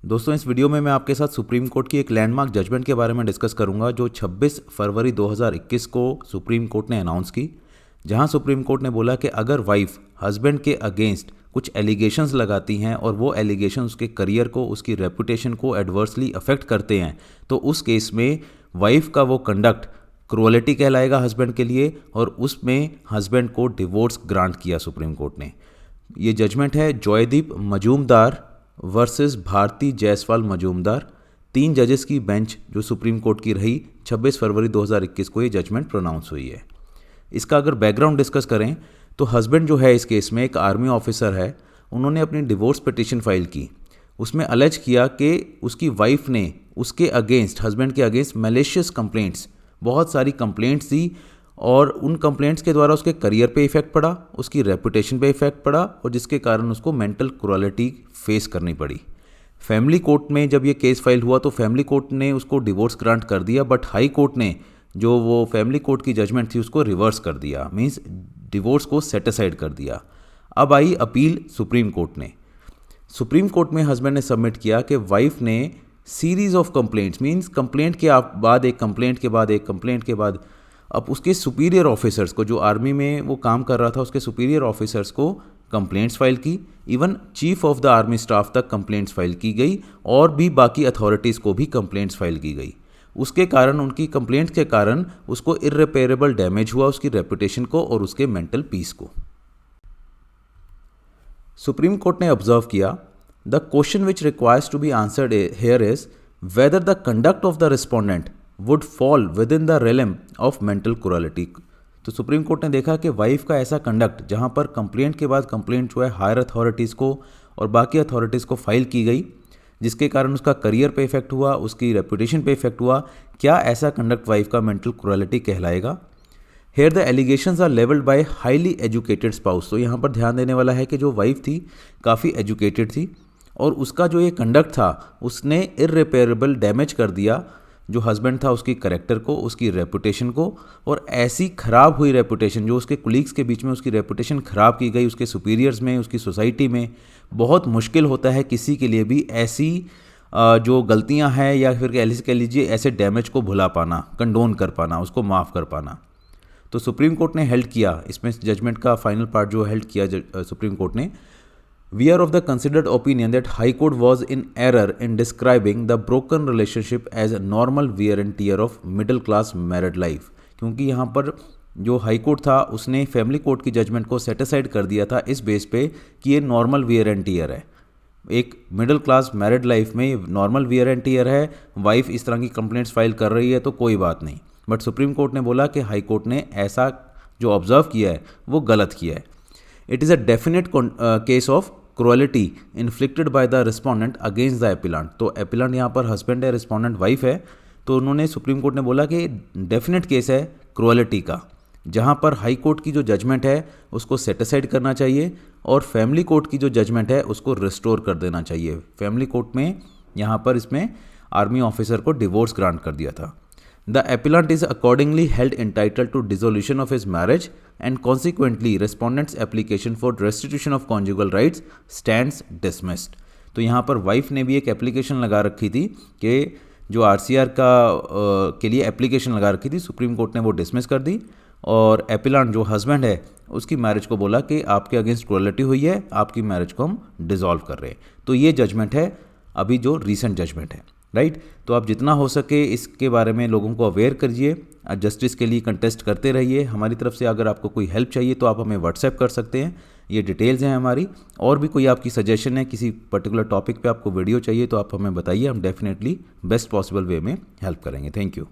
दोस्तों, इस वीडियो में मैं आपके साथ सुप्रीम कोर्ट की एक लैंडमार्क जजमेंट के बारे में डिस्कस करूंगा जो 26 फरवरी 2021 को सुप्रीम कोर्ट ने अनाउंस की, जहां सुप्रीम कोर्ट ने बोला कि अगर वाइफ हस्बैंड के अगेंस्ट कुछ एलिगेशंस लगाती हैं और वो एलिगेशन उसके करियर को, उसकी रेपुटेशन को एडवर्सली अफेक्ट करते हैं, तो उस केस में वाइफ का वो कंडक्ट क्रूअलिटी कहलाएगा हस्बैंड के लिए, और उसमें हस्बैंड को डिवोर्स ग्रांट किया सुप्रीम कोर्ट ने। ये जजमेंट है जॉयदीप मजूमदार वर्सेस भारती जायसवाल मजूमदार। 3 जजेस की बेंच जो सुप्रीम कोर्ट की रही, 26 फरवरी 2021 को ये जजमेंट प्रोनाउंस हुई है। इसका अगर बैकग्राउंड डिस्कस करें तो हस्बैंड जो है इस केस में एक आर्मी ऑफिसर है। उन्होंने अपनी डिवोर्स पिटीशन फाइल की। उसमें अलेज किया कि उसकी वाइफ ने उसके अगेंस्ट, हस्बैंड के अगेंस्ट मैलिशियस कंप्लेंट्स, बहुत सारी कंप्लेंट्स दी, और उन कंप्लेंट्स के द्वारा उसके करियर पे इफेक्ट पड़ा, उसकी रेपुटेशन पे इफेक्ट पड़ा, और जिसके कारण उसको मेंटल क्रूअलिटी फेस करनी पड़ी। फैमिली कोर्ट में जब ये केस फाइल हुआ तो फैमिली कोर्ट ने उसको डिवोर्स ग्रांट कर दिया, बट हाई कोर्ट ने जो वो फैमिली कोर्ट की जजमेंट थी उसको रिवर्स कर दिया, मींस डिवोर्स को सेट असाइड कर दिया। अब आई अपील सुप्रीम कोर्ट ने। सुप्रीम कोर्ट में हस्बैंड ने सबमिट किया कि वाइफ ने series of complaints, means complaint के बाद एक कंप्लेंट के बाद एक कंप्लेंट के बाद, अब उसके सुपीरियर ऑफिसर्स को, जो आर्मी में वो काम कर रहा था, उसके सुपीरियर ऑफिसर्स को कंप्लेंट्स फाइल की। Even chief of the army staff तक कंप्लेंट्स फाइल की गई, और भी बाकी अथॉरिटीज़ को भी कंप्लेंट्स फाइल की गई। उसके कारण, उनकी कंप्लेंट्स के कारण उसको इररिपेयरेबल डैमेज हुआ, उसकी रेपुटेशन को और उसके मेंटल पीस को। सुप्रीम कोर्ट ने ऑब्जर्व किया, the question which requires to be answered here is whether the conduct of the respondent would fall within the realm of mental cruelty. तो supreme court ने देखा कि wife का ऐसा conduct जहां पर कंप्लेंट के बाद कंप्लेंट जो है हायर अथॉरिटीज़ को और बाकी अथॉरिटीज़ को फाइल की गई, जिसके कारण उसका करियर पे इफेक्ट हुआ, उसकी रेपुटेशन पे इफेक्ट हुआ, क्या ऐसा कंडक्ट वाइफ का मेंटल क्रूअलिटी कहलाएगा? Here the allegations are levelled by highly educated spouse. तो यहाँ पर ध्यान देने वाला है कि जो वाइफ थी काफ़ी एजुकेटेड थी, और उसका जो ये कंडक्ट था उसने इररिपेयरेबल डैमेज कर दिया जो हस्बैंड था उसकी कैरेक्टर को, उसकी रेपुटेशन को। और ऐसी ख़राब हुई रेपुटेशन, जो उसके कुलीग्स के बीच में उसकी रेपुटेशन ख़राब की गई, उसके सुपीरियर्स में, उसकी सोसाइटी में। बहुत मुश्किल होता है किसी के लिए भी ऐसी जो गलतियां हैं या फिर कह लीजिए ऐसे डैमेज को भुला पाना, कंडोन कर पाना, उसको माफ़ कर पाना। तो सुप्रीम कोर्ट ने हेल्ड किया, इसमें जजमेंट का फाइनल पार्ट जो हेल्ड किया सुप्रीम कोर्ट ने, We are of the considered opinion that High Court was in error in describing the broken relationship as a normal wear and tear of middle class married life। क्योंकि यहाँ पर जो high court था उसने family court की judgement को cetacide कर दिया था इस बेस पे कि ये नॉर्मल वियर एंड टीयर है। एक मिडिल क्लास मैरिड लाइफ में नॉर्मल वियर एंड टीयर है, वाइफ इस तरह की कंप्लेंट्स फाइल कर रही है तो कोई बात नहीं। बट सुप्रीम कोर्ट ने बोला कि हाई कोर्ट ने ऐसा जो ऑब्जर्व किया है वो गलत किया है। It is a definite case of cruelty inflicted by the respondent against the appellant. तो एपिलेंट यहाँ पर हस्बैंड है, रिस्पोंडेंट वाइफ है, तो उन्होंने, सुप्रीम कोर्ट ने बोला कि डेफिनेट केस है क्रूअलिटी का, जहाँ पर हाई कोर्ट की जो जजमेंट है उसको सेटिसाइड करना चाहिए और फैमिली कोर्ट की जो जजमेंट है उसको रिस्टोर कर देना चाहिए। फैमिली कोर्ट में यहाँ पर इसमें आर्मी ऑफिसर को डिवोर्स ग्रांट कर दिया था। The appellant is accordingly held entitled to dissolution of his marriage, and consequently respondent's application for restitution of conjugal rights stands dismissed। तो यहाँ पर वाइफ ने भी एक एप्लीकेशन लगा रखी थी कि जो आरसीआर के लिए एप्लीकेशन लगा रखी थी, सुप्रीम कोर्ट ने वो डिसमिस कर दी, और एपिलेंट जो हस्बैंड है उसकी मैरिज को बोला कि आपके अगेंस्ट क्रूअलिटी हुई है, आपकी मैरिज को हम डिसॉल्व कर रहे हैं। तो ये जजमेंट है अभी जो रीसेंट जजमेंट है, राइट। तो आप जितना हो सके इसके बारे में लोगों को अवेयर करिए, जस्टिस के लिए कंटेस्ट करते रहिए। हमारी तरफ से अगर आपको कोई हेल्प चाहिए तो आप हमें व्हाट्सएप कर सकते हैं, ये डिटेल्स हैं हमारी। और भी कोई आपकी सजेशन है, किसी पर्टिकुलर टॉपिक पे आपको वीडियो चाहिए तो आप हमें बताइए, हम डेफिनेटली बेस्ट पॉसिबल वे में हेल्प करेंगे। Thank you.